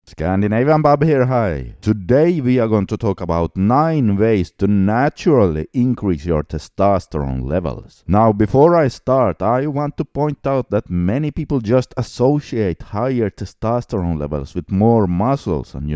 Scandinavian Bob here, hi. Today we are going to talk about 9 ways to naturally increase your testosterone levels. Now before I start, I want to point out that many people just associate higher testosterone levels with more muscles and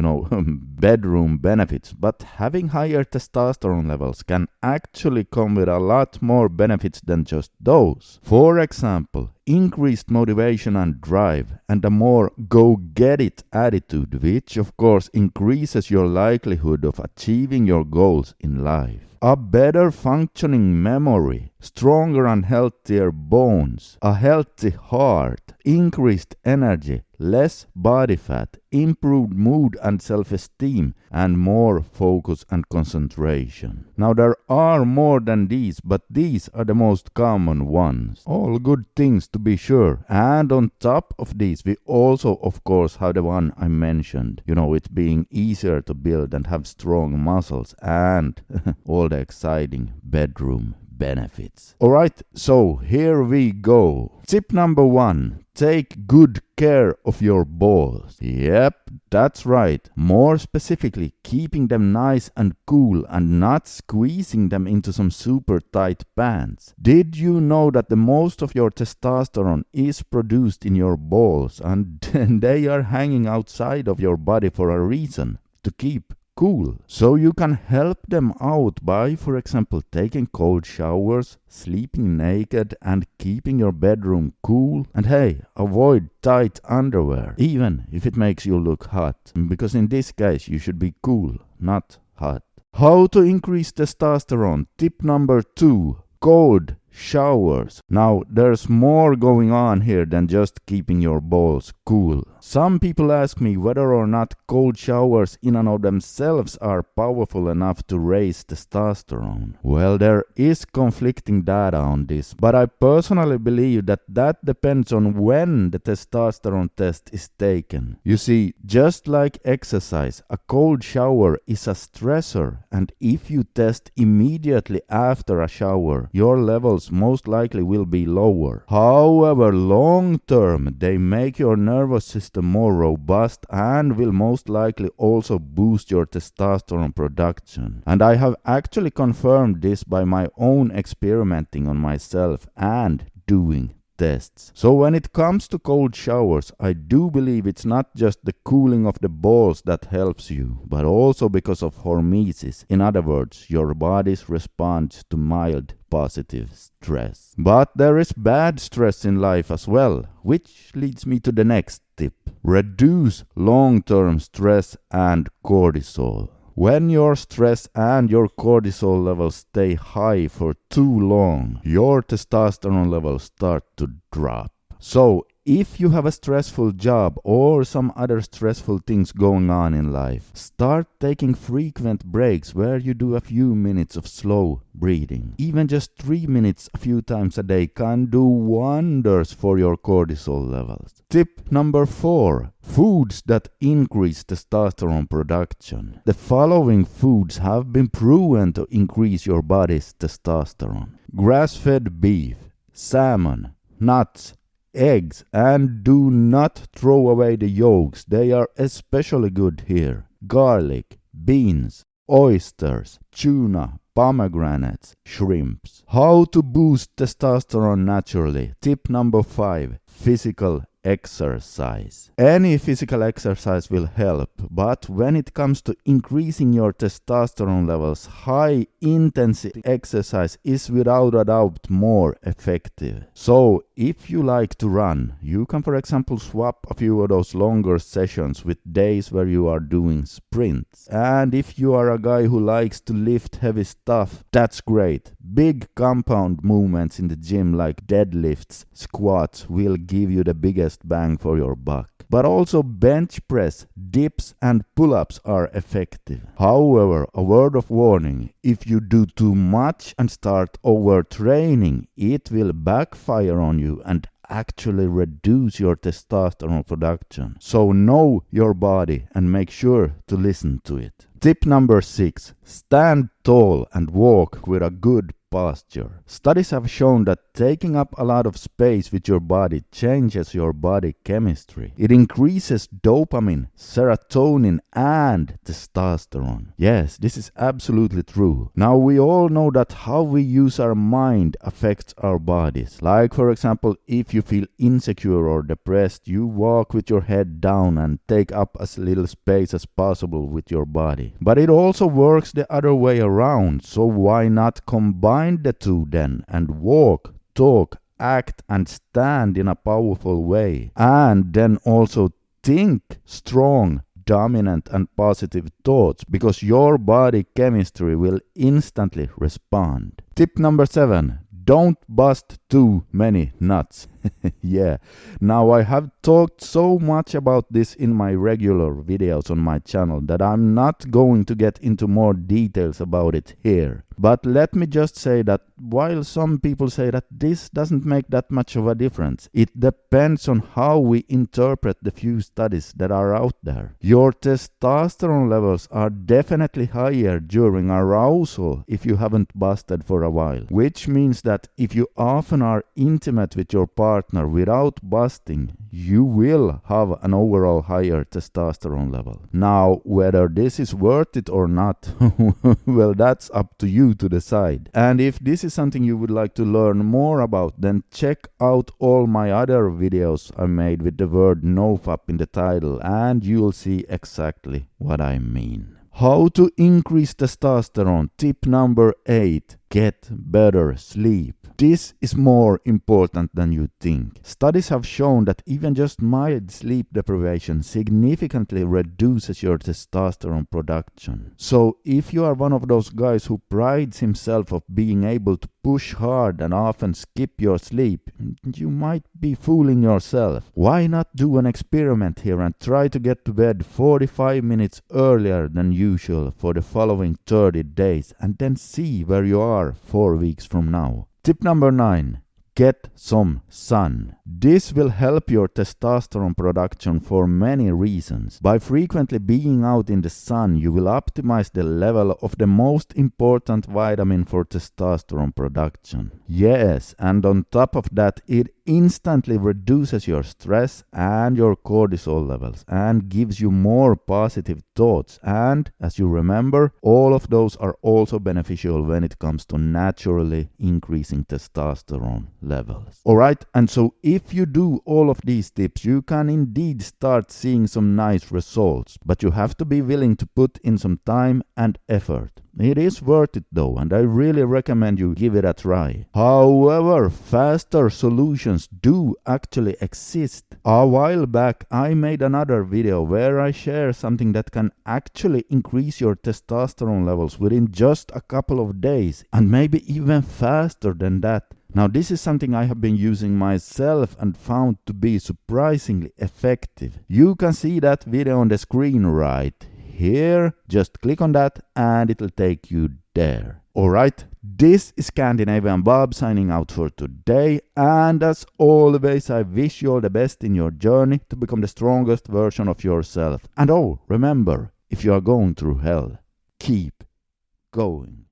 bedroom benefits. But having higher testosterone levels can actually come with a lot more benefits than just those. For example, increased motivation and drive, and a more go-get-it attitude, which of course increases your likelihood of achieving your goals in life. A better functioning memory, stronger and healthier bones, a healthy heart, increased energy, less body fat, improved mood and self-esteem, and more focus and concentration. Now there are more than these, but these are the most common ones. All good things to be sure. And on top of these, we also of course have the one I mentioned. It being easier to build and have strong muscles and all the exciting bedroom benefits. Alright, so here we go. Tip number 1. Take good care of your balls. Yep, that's right. More specifically, keeping them nice and cool and not squeezing them into some super tight pants. Did you know that the most of your testosterone is produced in your balls and they are hanging outside of your body for a reason? To keep cool. So you can help them out by, for example, taking cold showers, sleeping naked, and keeping your bedroom cool. And hey, avoid tight underwear, even if it makes you look hot. Because in this case, you should be cool, not hot. How to increase testosterone? Tip number 2. Cold showers. Now, there's more going on here than just keeping your balls cool. Some people ask me whether or not cold showers in and of themselves are powerful enough to raise testosterone. Well, there is conflicting data on this, but I personally believe that depends on when the testosterone test is taken. You see, just like exercise, a cold shower is a stressor, and if you test immediately after a shower, your levels most likely will be lower. However, long term, they make your nervous system more robust and will most likely also boost your testosterone production. And I have actually confirmed this by my own experimenting on myself and doing tests. So when it comes to cold showers, I do believe it's not just the cooling of the balls that helps you, but also because of hormesis. In other words, your body's response to mild positive stress. But there is bad stress in life as well, which leads me to the next tip. Reduce long-term stress and cortisol. When your stress and your cortisol levels stay high for too long, your testosterone levels start to drop. So, if you have a stressful job or some other stressful things going on in life, start taking frequent breaks where you do a few minutes of slow breathing. Even just 3 minutes a few times a day can do wonders for your cortisol levels. Tip number 4. Foods that increase testosterone production. The following foods have been proven to increase your body's testosterone: grass-fed beef, salmon, nuts, eggs, and do not throw away the yolks, they are especially good here. Garlic, beans, oysters, tuna, pomegranates, shrimps. How to boost testosterone naturally? Tip number 5. Physical exercise. Any physical exercise will help, but when it comes to increasing your testosterone levels, high intensity exercise is without a doubt more effective. So if you like to run, you can for example swap a few of those longer sessions with days where you are doing sprints. And if you are a guy who likes to lift heavy stuff, that's great. Big compound movements in the gym like deadlifts, squats will give you the biggest bang for your buck. But also bench press, dips and pull-ups are effective. However, a word of warning, if you do too much and start overtraining, it will backfire on you and actually reduce your testosterone production. So know your body and make sure to listen to it. Tip number 6. Stand tall and walk with a good posture. Studies have shown that taking up a lot of space with your body changes your body chemistry. It increases dopamine, serotonin, and testosterone. Yes, this is absolutely true. Now we all know that how we use our mind affects our bodies. Like for example, if you feel insecure or depressed, you walk with your head down and take up as little space as possible with your body. But it also works the other way around, so why not combine the two then and walk, talk, act and stand in a powerful way, and then also think strong, dominant and positive thoughts, because your body chemistry will instantly respond. Tip number 7. Don't bust too many nuts. Yeah, now I have talked so much about this in my regular videos on my channel that I'm not going to get into more details about it here. But let me just say that while some people say that this doesn't make that much of a difference, it depends on how we interpret the few studies that are out there. Your testosterone levels are definitely higher during arousal if you haven't busted for a while, which means that if you often are intimate with your partner without busting, you will have an overall higher testosterone level. Now, whether this is worth it or not, well, that's up to you to decide. And if this is something you would like to learn more about, then check out all my other videos I made with the word nofap in the title, and you'll see exactly what I mean. How to increase testosterone. Tip number 8. Get better sleep. This is more important than you think. Studies have shown that even just mild sleep deprivation significantly reduces your testosterone production. So if you are one of those guys who prides himself of being able to push hard and often skip your sleep, you might be fooling yourself. Why not do an experiment here and try to get to bed 45 minutes earlier than usual for the following 30 days and then see where you are 4 weeks from now. Tip number 9. Get some sun. This will help your testosterone production for many reasons. By frequently being out in the sun, you will optimize the level of the most important vitamin for testosterone production. Yes, and on top of that, it instantly reduces your stress and your cortisol levels and gives you more positive thoughts. And as you remember, all of those are also beneficial when it comes to naturally increasing testosterone levels. Alright, and so if you do all of these tips, you can indeed start seeing some nice results, but you have to be willing to put in some time and effort. It is worth it though, and I really recommend you give it a try. However, faster solutions do actually exist. A while back I made another video where I share something that can actually increase your testosterone levels within just a couple of days, and maybe even faster than that. Now this is something I have been using myself and found to be surprisingly effective. You can see that video on the screen right here. Just click on that and it'll take you there. Alright, this is Scandinavian Bob signing out for today, and as always I wish you all the best in your journey to become the strongest version of yourself. And oh, remember, if you are going through hell, keep going.